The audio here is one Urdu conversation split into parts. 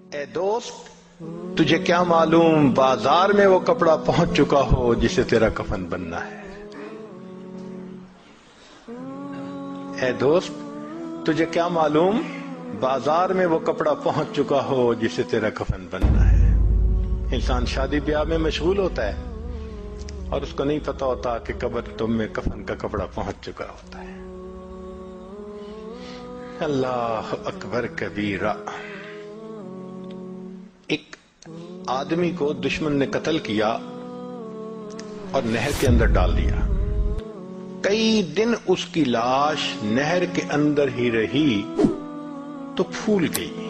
اے دوست تجھے کیا معلوم بازار میں وہ کپڑا پہنچ چکا ہو جسے تیرا کفن بننا ہے۔ اے دوست تجھے کیا معلوم بازار میں وہ کپڑا پہنچ چکا ہو جسے تیرا کفن بننا ہے۔ انسان شادی بیاہ میں مشغول ہوتا ہے اور اس کو نہیں پتا ہوتا کہ قبر تم میں کفن کا کپڑا پہنچ چکا ہوتا ہے۔ اللہ اکبر کبیرہ۔ ایک آدمی کو دشمن نے قتل کیا اور نہر کے اندر ڈال دیا۔ کئی دن اس کی لاش نہر کے اندر ہی رہی تو پھول گئی،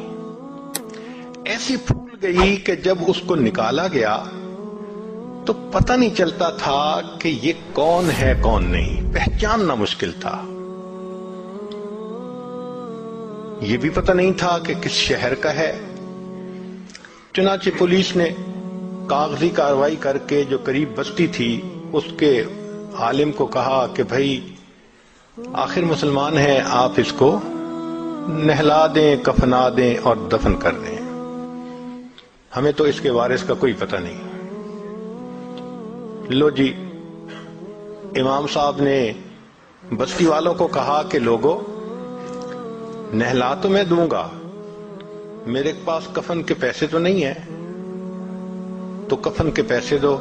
ایسی پھول گئی کہ جب اس کو نکالا گیا تو پتہ نہیں چلتا تھا کہ یہ کون ہے کون نہیں، پہچاننا مشکل تھا۔ یہ بھی پتہ نہیں تھا کہ کس شہر کا ہے۔ چنانچہ پولیس نے کاغذی کارروائی کر کے جو قریب بستی تھی اس کے عالم کو کہا کہ بھائی آخر مسلمان ہیں، آپ اس کو نہلا دیں، کفنا دیں اور دفن کر دیں، ہمیں تو اس کے وارث کا کوئی پتہ نہیں۔ لو جی، امام صاحب نے بستی والوں کو کہا کہ لوگوں نہلا تو میں دوں گا، میرے پاس کفن کے پیسے تو نہیں ہیں، تو کفن کے پیسے دو۔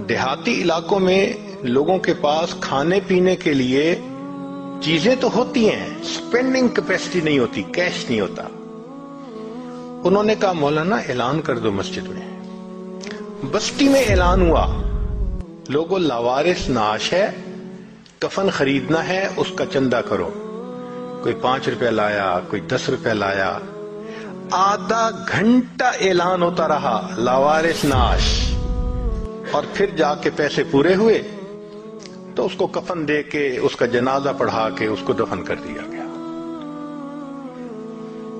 دیہاتی علاقوں میں لوگوں کے پاس کھانے پینے کے لیے چیزیں تو ہوتی ہیں، سپینڈنگ کیپیسٹی نہیں ہوتی، کیش نہیں ہوتا۔ انہوں نے کہا مولانا اعلان کر دو مسجد میں۔ بستی میں اعلان ہوا، لوگوں لاوارث نعش ہے، کفن خریدنا ہے، اس کا چندہ کرو۔ کوئی 5 روپے لایا، کوئی 10 روپے لایا۔ آدھا گھنٹہ اعلان ہوتا رہا لاوارث نعش، اور پھر جا کے پیسے پورے ہوئے تو اس کو کفن دے کے اس کا جنازہ پڑھا کے اس کو دفن کر دیا گیا۔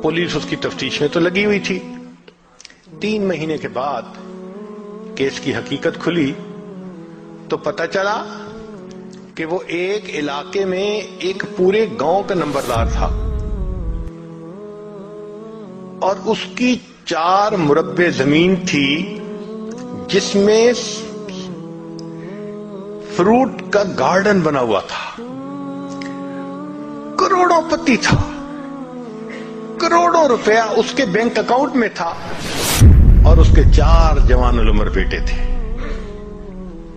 پولیس اس کی تفتیش میں تو لگی ہوئی تھی۔ 3 مہینے کے بعد کیس کی حقیقت کھلی تو پتہ چلا کہ وہ ایک علاقے میں ایک پورے گاؤں کا نمبردار تھا اور اس کی 4 مربع زمین تھی جس میں فروٹ کا گارڈن بنا ہوا تھا، کروڑوں پتی تھا، کروڑوں روپیہ اس کے بینک اکاؤنٹ میں تھا، اور اس کے 4 جوان العمر بیٹے تھے۔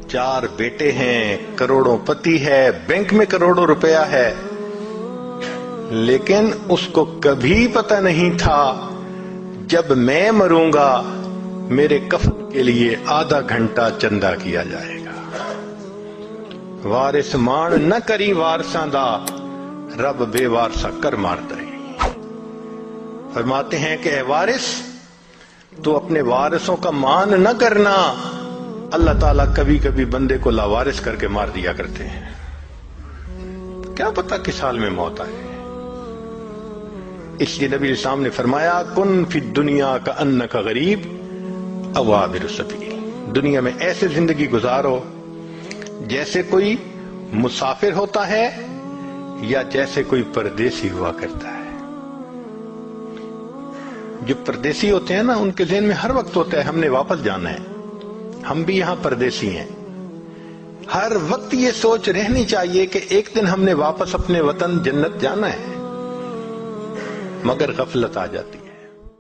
4 بیٹے ہیں، کروڑوں پتی ہے، بینک میں کروڑوں روپیہ ہے، لیکن اس کو کبھی پتہ نہیں تھا جب میں مروں گا میرے کفن کے لیے آدھا گھنٹہ چندہ کیا جائے گا۔ وارث مان نہ کری وارثاں دا، رب بے وارثا کر مار دے۔ فرماتے ہیں کہ اے وارث تو اپنے وارثوں کا مان نہ کرنا، اللہ تعالیٰ کبھی کبھی بندے کو لاوارث کر کے مار دیا کرتے ہیں، کیا پتہ کس حال میں موت آئے۔ اس لیے نبی اسلام نے فرمایا کن فی الدنیا کأنک غریب او عابر السبیل، دنیا میں ایسے زندگی گزارو جیسے کوئی مسافر ہوتا ہے یا جیسے کوئی پردیسی ہوا کرتا ہے۔ جو پردیسی ہوتے ہیں نا ان کے ذہن میں ہر وقت ہوتا ہے ہم نے واپس جانا ہے، ہم بھی یہاں پردیسی ہیں۔ ہر وقت یہ سوچ رہنی چاہیے کہ ایک دن ہم نے واپس اپنے وطن جنت جانا ہے، مگر غفلت آ جاتی ہے۔